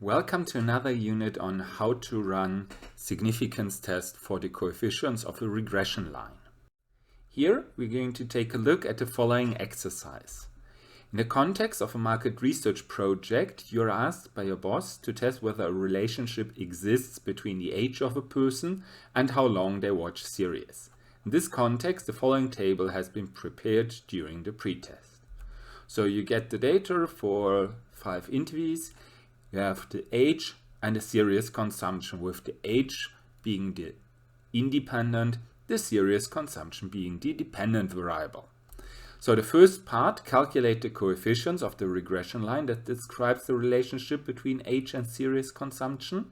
Welcome to another unit on how to run significance test for the coefficients of a regression line. Here we're going to take a look at the following exercise. In the context of a market research project, you're asked by your boss to test whether a relationship exists between the age of a person and how long they watch series. In this context, the following table has been prepared during the pretest. So you get the data for 5 interviews. You have the age and the series consumption, with the age being the independent, the series consumption being the dependent variable. So the first part, calculate the coefficients of the regression line that describes the relationship between age and series consumption.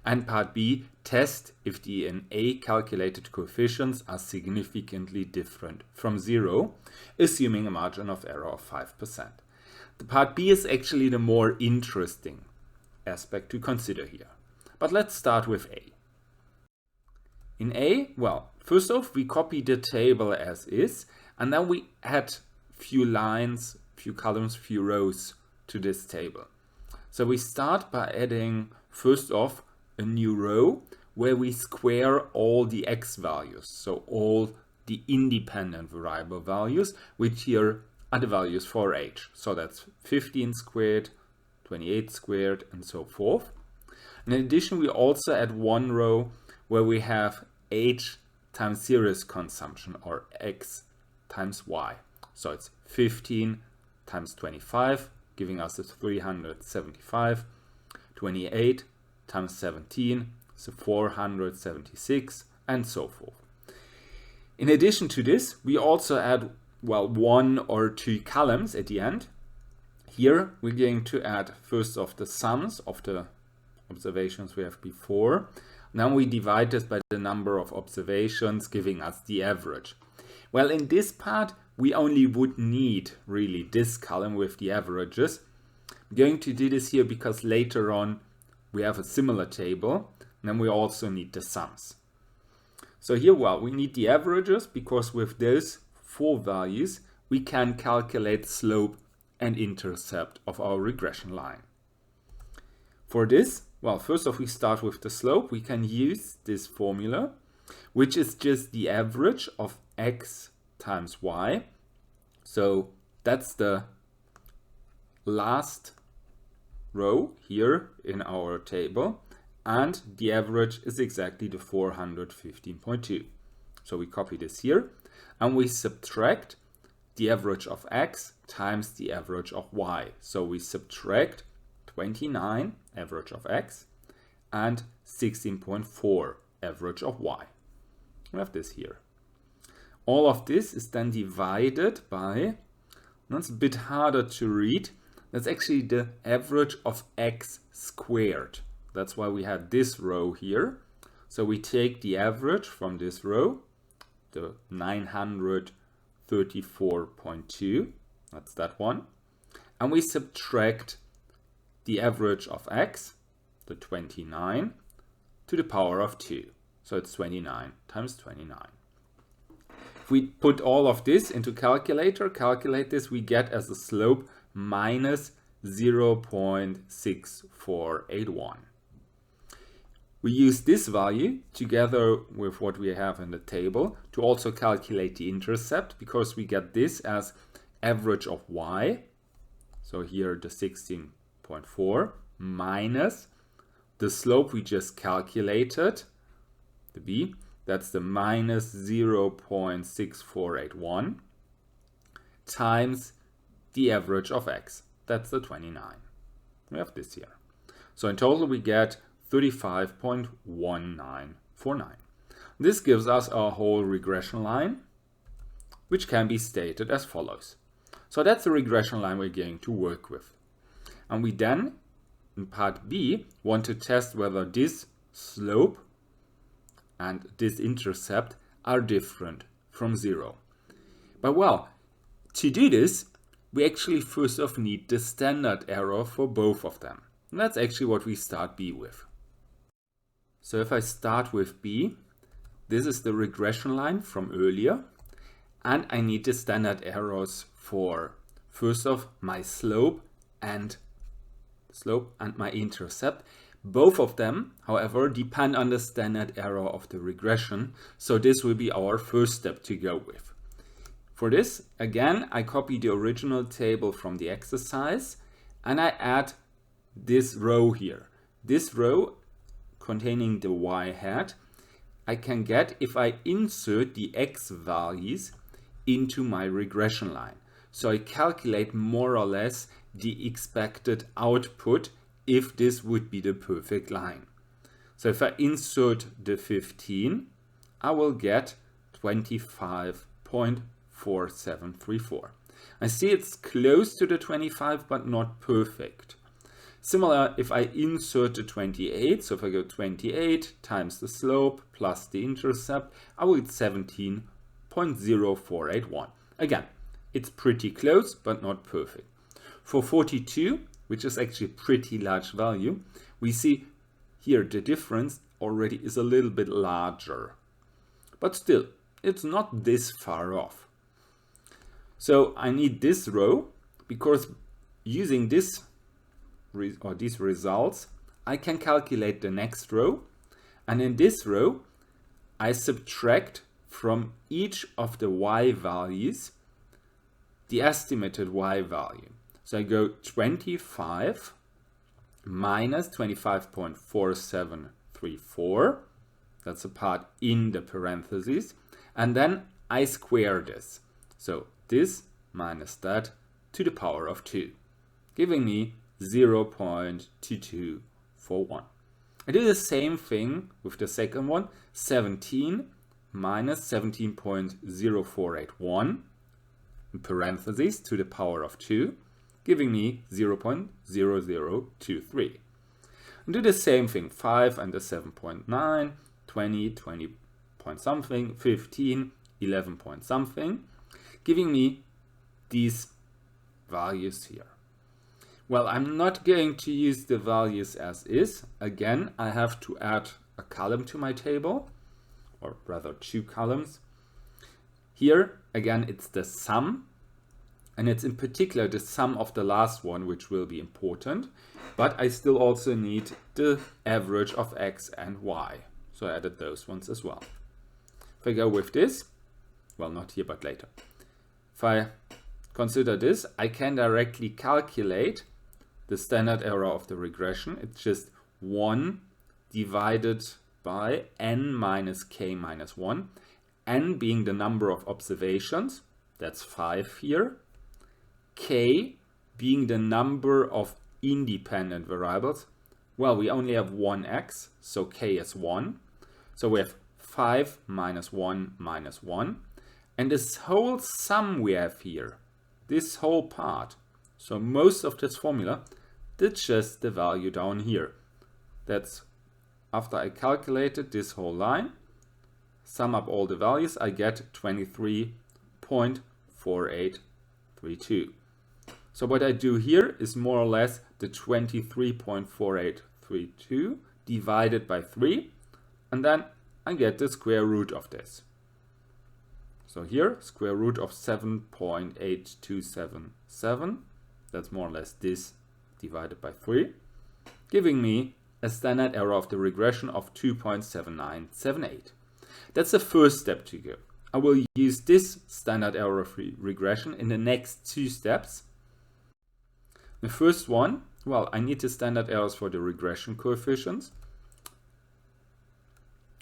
And part B, test if the in A calculated coefficients are significantly different from 0, assuming a margin of error of 5%. The part B is actually the more interesting aspect to consider here. But let's start with A. In A, well, first off, we copy the table as is, and then we add few lines, few columns, few rows to this table. So we start by adding, first off, a new row where we square all the x values, so all the independent variable values, which here are the values for age. So that's 15 squared, 28 squared, and so forth. In addition, we also add one row where we have age times series consumption, or x times y. So it's 15 times 25, giving us a 375, 28 times 17, so 476, and so forth. In addition to this, we also add, well, 1 or 2 columns at the end. Here we're going to add first of the sums of the observations we have before. Now we divide this by the number of observations, giving us the average. Well, in this part we only would need really this column with the averages. I'm going to do this here because later on we have a similar table, and then we also need the sums. So here, well, we need the averages because with those 4 values we can calculate slope and intercept of our regression line. For this, well, first off, we start with the slope. We can use this formula, which is just the average of x times y. So that's the last row here in our table, and the average is exactly the 415.2. So we copy this here, and we subtract the average of x times the average of y. So we subtract 29, average of x, and 16.4, average of y. We have this here. All of this is then divided by, that's a bit harder to read, that's actually the average of x squared. That's why we had this row here. So we take the average from this row, the 934.2, that's that one, and we subtract the average of x, the 29, to the power of 2. So it's 29 times 29. If we put all of this into calculator, calculate this, we get as a slope minus 0.6481. We use this value together with what we have in the table to also calculate the intercept, because we get this as average of y, so here the 16.4, minus the slope we just calculated, the b, that's the minus 0.6481, times the average of x, that's the 29. We have this here. So in total we get 35.1949. This gives us our whole regression line, which can be stated as follows. So that's the regression line we're going to work with. And we then, in part B, want to test whether this slope and this intercept are different from 0. But well, to do this, we actually first off need the standard error for both of them. And that's actually what we start B with. So if I start with B, this is the regression line from earlier, and I need the standard errors for, first off, my slope and slope, and my intercept. Both of them, however, depend on the standard error of the regression, so this will be our first step to go with. For this, again, I copy the original table from the exercise and I add this row here. This row containing the y hat I can get if I insert the x values into my regression line. So I calculate more or less the expected output if this would be the perfect line. So if I insert the 15, I will get 25.4734. I see it's close to the 25 but not perfect. Similar if I insert the 28, so if I go 28 times the slope plus the intercept, I will get 17.0481. Again, it's pretty close but not perfect. For 42, which is actually a pretty large value, we see here the difference already is a little bit larger. But still, it's not this far off. So I need this row because using this or these results, I can calculate the next row, and in this row I subtract from each of the y values the estimated y value. So I go 25 minus 25.4734, that's a part in the parentheses, and then I square this. So this minus that to the power of 2, giving me 0.2241. I do the same thing with the second one, 17 minus 17.0481 in parentheses to the power of 2, giving me 0.0023. And do the same thing, 5 and the 7.9, 20, 20 point something, 15, 11 point something, giving me these values here. Well, I'm not going to use the values as is. Again, I have to add a column to my table, or rather 2 columns. Here, again, it's the sum, and it's in particular the sum of the last one, which will be important, but I still also need the average of x and y. So I added those ones as well. If I go with this, well, not here, but later. If I consider this, I can directly calculate the standard error of the regression. It's just 1 divided by n minus k minus 1. N being the number of observations, that's 5 here. K being the number of independent variables. Well, we only have one x, so k is 1. So we have 5 minus 1 minus 1. And this whole sum we have here, this whole part, so most of this formula, that's just the value down here. That's after I calculated this whole line, sum up all the values, I get 23.4832. So what I do here is more or less the 23.4832 divided by 3, and then I get the square root of this. So here, square root of 7.8277, that's more or less this divided by 3, giving me a standard error of the regression of 2.7978. That's the first step to go. I will use this standard error of regression in the next 2 steps. The first one, well, I need the standard errors for the regression coefficients.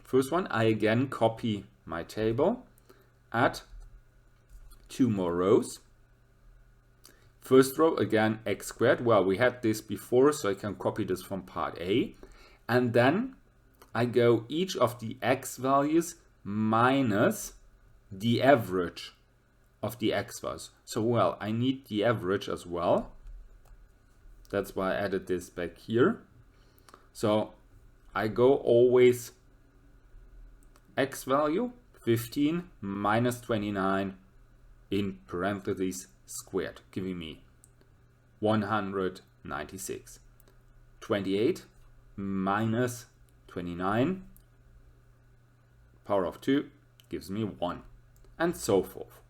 First one, I again copy my table, add 2 more rows. First row, again, x squared. Well, we had this before, so I can copy this from part A. And then I go each of the x values minus the average of the x values. So, well, I need the average as well. That's why I added this back here. So I go always x value, 15 minus 29 in parentheses squared, giving me 196. 28 minus 29, power of 2, gives me 1, and so forth.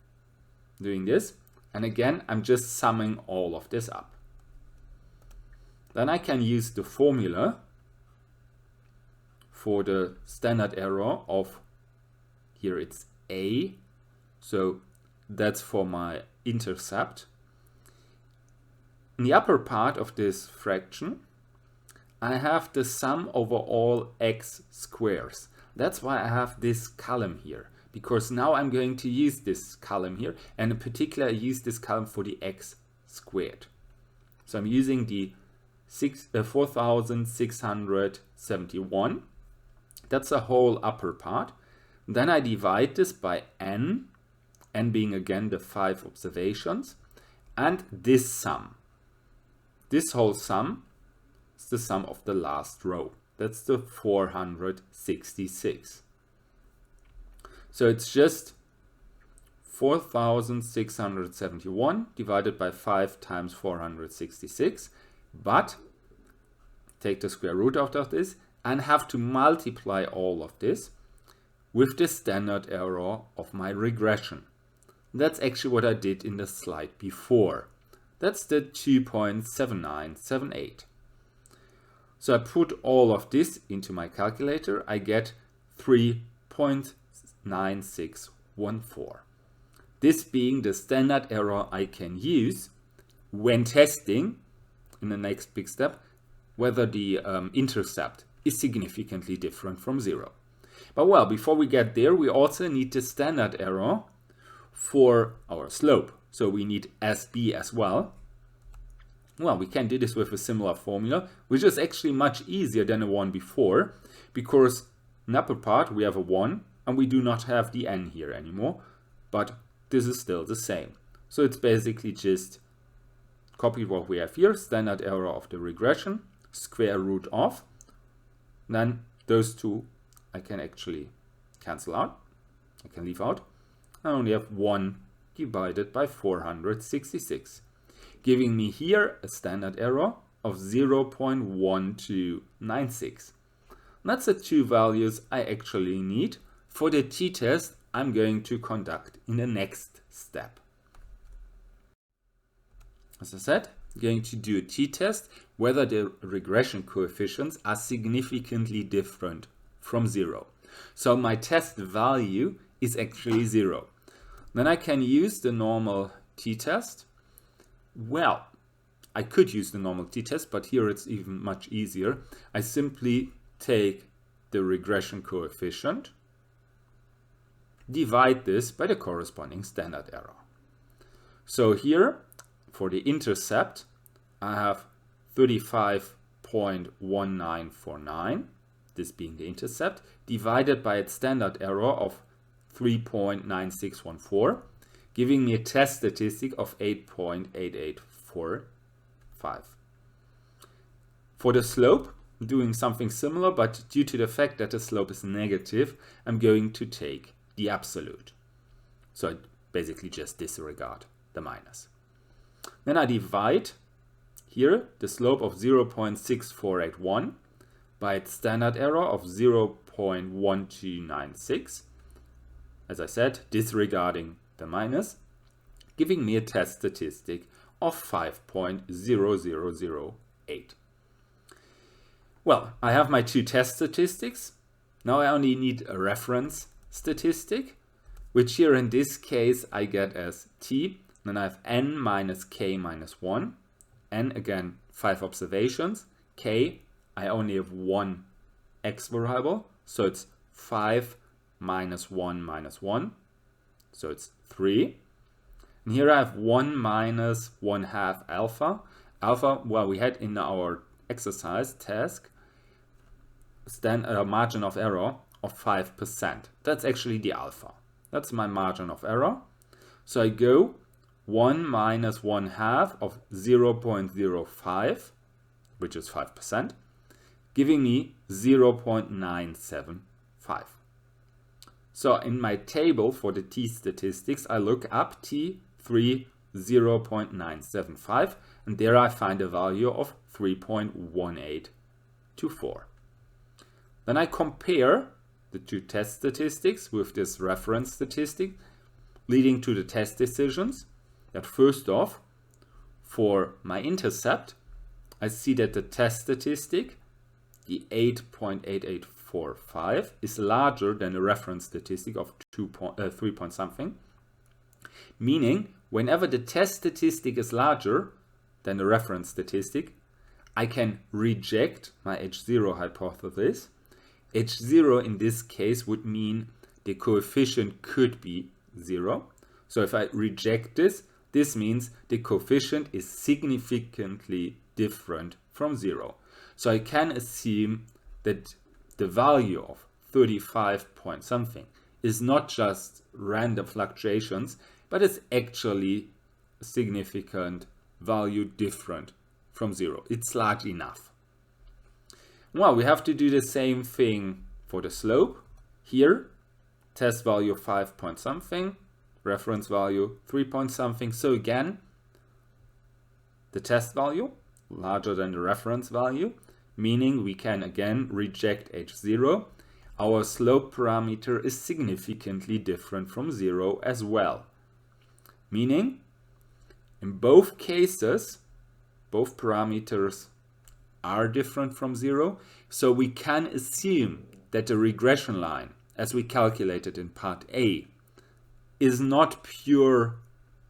Doing this, and again, I'm just summing all of this up. Then I can use the formula for the standard error of, here it's A, so that's for my intercept. In the upper part of this fraction, I have the sum over all x squares. That's why I have this column here, because now I'm going to use this column here, and in particular I use this column for the x squared. So I'm using the 4671. That's the whole upper part. Then I divide this by n being again the 5 observations, and this sum. This whole sum is the sum of the last row. That's the 466. So it's just 4671 divided by 5 times 466, but take the square root out of this and have to multiply all of this with the standard error of my regression. That's actually what I did in the slide before. That's the 2.7978. So I put all of this into my calculator. I get 3.9614. This being the standard error I can use when testing, in the next big step, whether the intercept is significantly different from 0. But well, before we get there, we also need the standard error for our slope. So we need SB as well. Well, we can do this with a similar formula, which is actually much easier than the one before, because in the upper part we have a 1 and we do not have the n here anymore, but this is still the same. So it's basically just copy what we have here, standard error of the regression, square root of, then those two I can actually cancel out, I can leave out. I only have 1 divided by 466. Giving me here a standard error of 0.1296. That's the two values I actually need for the t-test I'm going to conduct in the next step. As I said, I'm going to do a t-test whether the regression coefficients are significantly different from 0. So my test value is actually 0. Then I can use the normal t-test. Well, I could use the normal t-test, but here it's even much easier. I simply take the regression coefficient, divide this by the corresponding standard error. So here, for the intercept, I have 35.1949, this being the intercept, divided by its standard error of 3.9614, giving me a test statistic of 8.8845. For the slope, I'm doing something similar, but due to the fact that the slope is negative, I'm going to take the absolute. So I basically just disregard the minus. Then I divide here the slope of 0.6481 by its standard error of 0.1296. As I said, disregarding the minus, giving me a test statistic of 5.0008. Well, I have my two test statistics. Now I only need a reference statistic, which here in this case I get as t. Then I have n minus k minus 1. N, again, 5 observations. K, I only have one x variable, so it's 5 minus 1 minus 1. So it's 3. And here I have 1 minus 1/2 alpha. Alpha, well, we had in our exercise task a margin of error of 5%. That's actually the alpha. That's my margin of error. So I go 1 minus 1/2 of 0.05, which is 5%, giving me 0.975. So in my table for the t statistics, I look up t3 0.975, and there I find a value of 3.1824. Then I compare the two test statistics with this reference statistic, leading to the test decisions that first off, for my intercept, I see that the test statistic, the 8.8845, is larger than the reference statistic of 3 point something. Meaning, whenever the test statistic is larger than the reference statistic, I can reject my H0 hypothesis. H0 in this case would mean the coefficient could be 0. So if I reject this, this means the coefficient is significantly different from 0. So I can assume that the value of 35 point something is not just random fluctuations, but it's actually a significant value different from 0. It's large enough. Well, we have to do the same thing for the slope. Here, test value 5 point something, reference value 3 point something. So again, the test value larger than the reference value, meaning we can again reject H0. Our slope parameter is significantly different from 0 as well. Meaning, in both cases, both parameters are different from 0, so we can assume that the regression line, as we calculated in part A, is not pure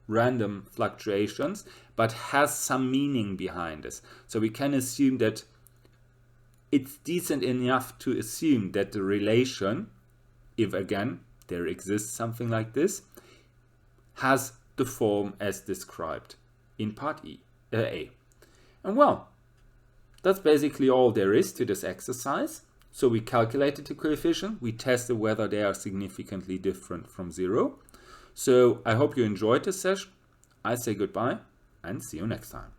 random fluctuations, but has some meaning behind this. So we can assume that it's decent enough to assume that the relation, if again there exists something like this, has the form as described in part A. And well, that's basically all there is to this exercise. So we calculated the coefficient, we tested whether they are significantly different from 0. So I hope you enjoyed this session. I say goodbye and see you next time.